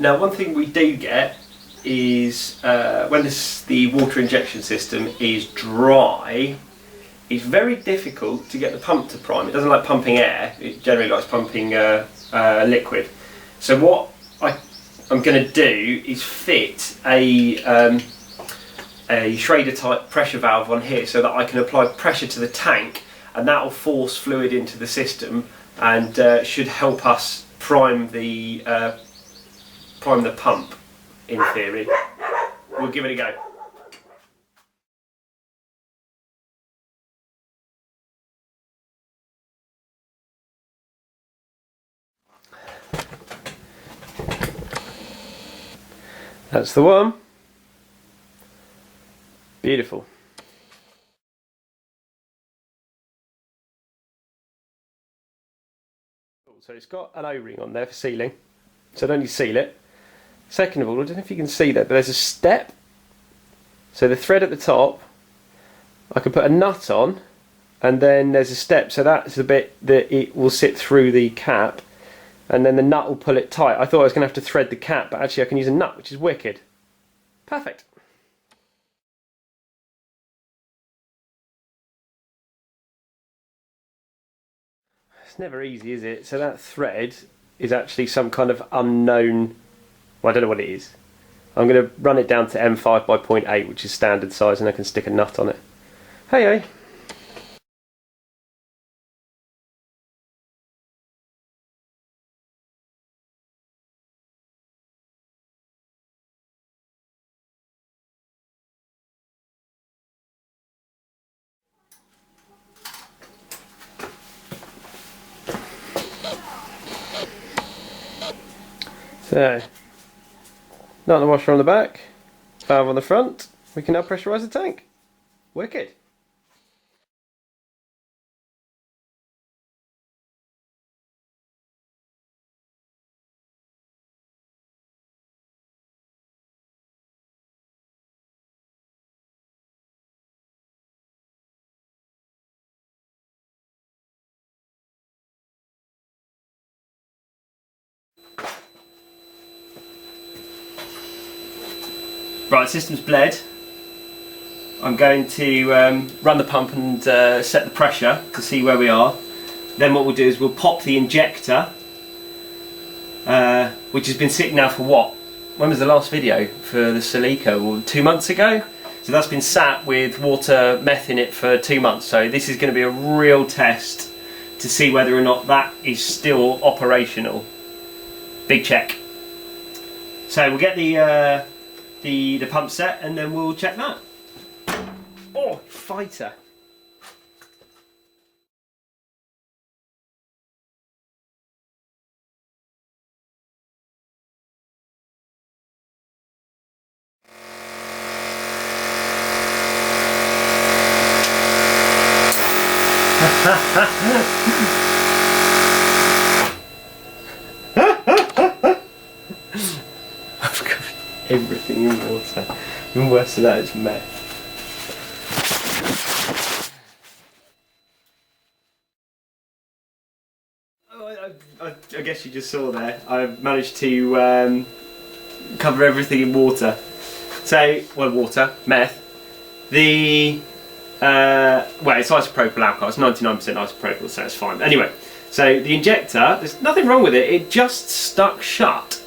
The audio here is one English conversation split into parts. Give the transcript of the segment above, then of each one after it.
Now, one thing we do get is when the water injection system is dry, it's very difficult to get the pump to prime. It doesn't like pumping air, it generally likes pumping liquid. So what I'm going to do is fit a Schrader type pressure valve on here so that I can apply pressure to the tank, and that will force fluid into the system and should help us prime the pump, in theory. We'll give it a go. That's the one. Beautiful. So it's got an O-ring on there for sealing, so I don't need to seal it. Second of all, I don't know if you can see that, but there's a step. So the thread at the top, I can put a nut on, and then there's a step, so that's the bit that it will sit through the cap, and then the nut will pull it tight. I thought I was going to have to thread the cap, but actually I can use a nut, which is wicked. Perfect. It's never easy, is it? So that thread is actually some kind of unknown, well, I don't know what it is. I'm going to run it down to M5 by 0.8, which is standard size, and I can stick a nut on it. Hey, hey. So, nut and washer on the back, valve on the front. We can now pressurise the tank. Wicked. Right, the system's bled. I'm going to run the pump and set the pressure to see where we are. Then what we'll do is we'll pop the injector, which has been sitting now for what? When was the last video for the Silico? Well, 2 months ago? So that's been sat with water meth in it for 2 months. So this is going to be a real test to see whether or not that is still operational. Big check. So we'll get the pump set and then we'll check that. Oh, fighter. I've covered everything in water. Even worse than that, it's meth. I guess you just saw there, I've managed to cover everything in water. So, well, water, meth. Well, it's isopropyl alcohol, it's 99% isopropyl, so it's fine. Anyway, so the injector, there's nothing wrong with it, it just stuck shut.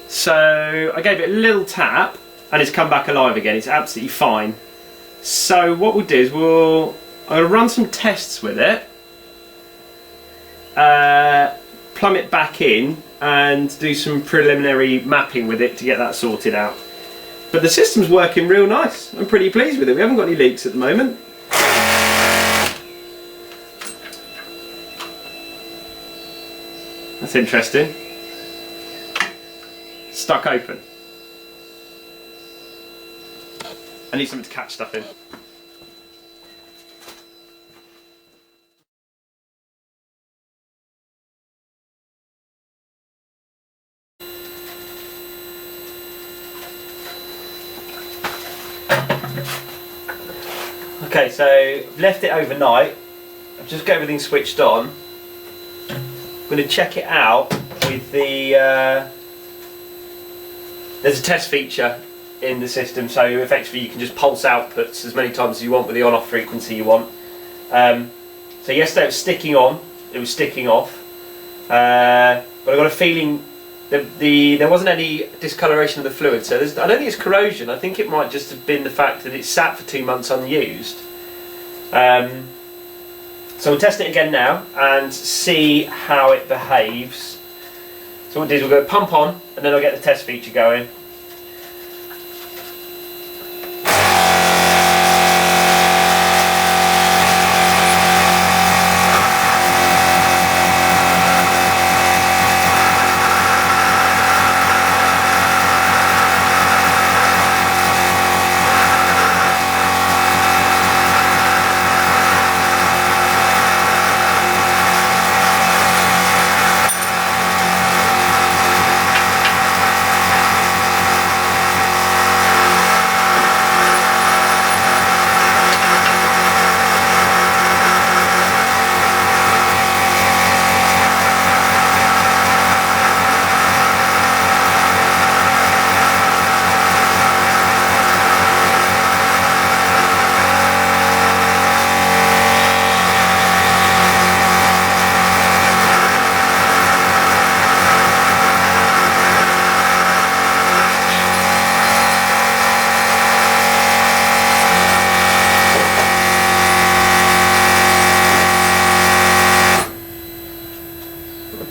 So I gave it a little tap and it's come back alive again, it's absolutely fine. So what we'll do is I'm going to run some tests with it, plumb it back in and do some preliminary mapping with it to get that sorted out. But the system's working real nice. I'm pretty pleased with it. We haven't got any leaks at the moment. That's interesting. Stuck open. I need something to catch stuff in. Okay, so I've left it overnight. I've just got everything switched on. I'm going to check it out with the there's a test feature in the system, so effectively you can just pulse outputs as many times as you want with the on-off frequency you want. So yesterday it was sticking on, it was sticking off, but I got a feeling that there wasn't any discoloration of the fluid, so I don't think it's corrosion. I think it might just have been the fact that it's sat for 2 months unused. So we'll test it again now and see how it behaves. So what we'll do is we'll go pump on and then I'll get the test feature going.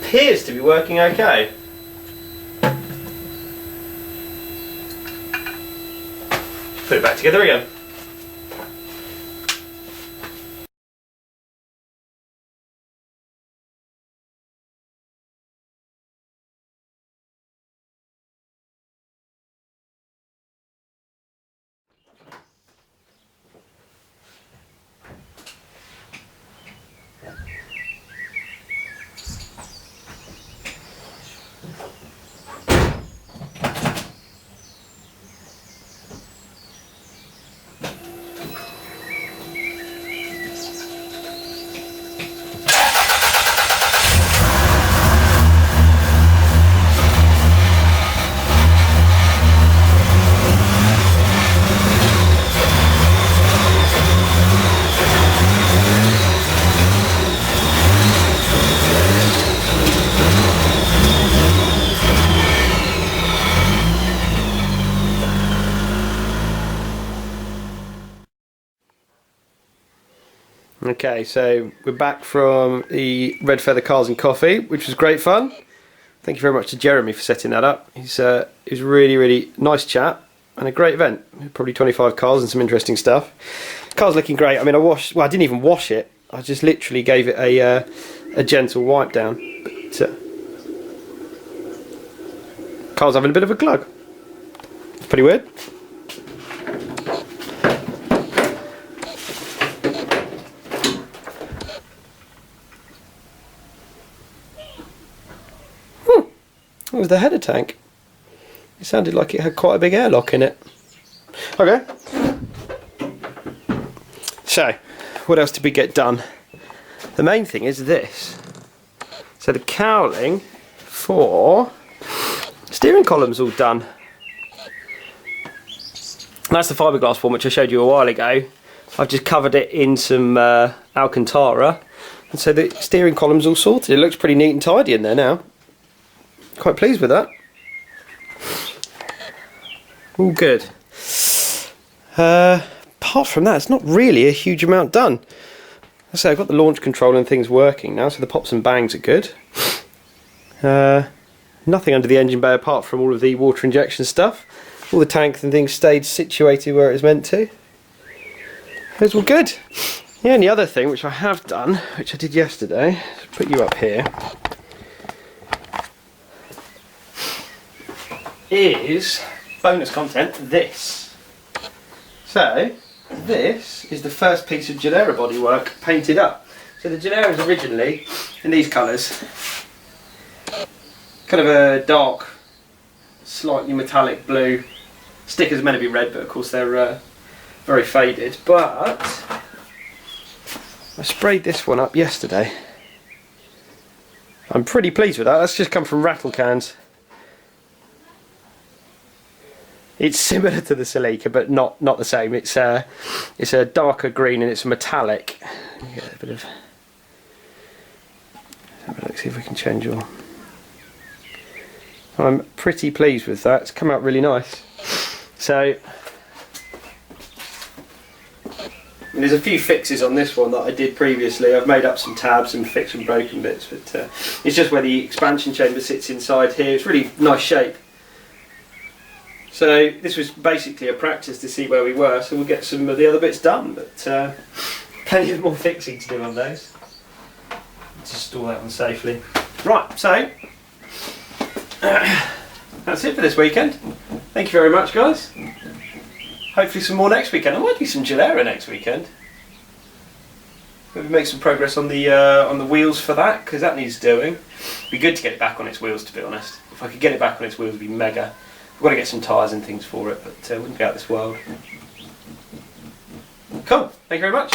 Appears to be working okay. Put it back together again. Okay, so we're back from the Red Feather Cars and Coffee, which was great fun. Thank you very much to Jeremy for setting that up. He was really nice chat and a great event. Probably 25 cars and some interesting stuff. The car's looking great. I mean, I didn't even wash it. I just literally gave it a gentle wipe down. But car's having a bit of a glug. It's pretty weird. That was the header tank. It sounded like it had quite a big airlock in it. Okay. So, what else did we get done? The main thing is this. So the cowling for steering column's all done. That's the fiberglass one which I showed you a while ago. I've just covered it in some Alcantara, and so the steering column's all sorted. It looks pretty neat and tidy in there now. Quite pleased with that. All good. Apart from that, it's not really a huge amount done. I say I've got the launch control and things working now, so the pops and bangs are good. Nothing under the engine bay apart from all of the water injection stuff. All the tanks and things stayed situated where it was meant to. It's all good. The only other thing which I have done, which I did yesterday, put you up here, is bonus content, this. So this is the first piece of Genera bodywork painted up. So the Genera is originally in these colours, kind of a dark, slightly metallic blue. Stickers are meant to be red, but of course they're very faded. But I sprayed this one up yesterday. I'm pretty pleased with that. That's just come from rattle cans. It's similar to the Celica, but not the same. It's a darker green and it's a metallic. Get a bit of. Have a look, see if we can change your. I'm pretty pleased with that. It's come out really nice. So. There's a few fixes on this one that I did previously. I've made up some tabs and fixed some broken bits, but it's just where the expansion chamber sits inside here. It's really nice shape. So this was basically a practice to see where we were, so we'll get some of the other bits done, but plenty of more fixing to do on those. Let's install that one safely. Right, so that's it for this weekend. Thank you very much, guys. Hopefully some more next weekend. I might do some Gilera next weekend. Maybe make some progress on the wheels for that, because that needs doing. It'd be good to get it back on its wheels, to be honest. If I could get it back on its wheels, it'd be mega. I've got to get some tyres and things for it, but it wouldn't be out of this world. Cool. Thank you very much.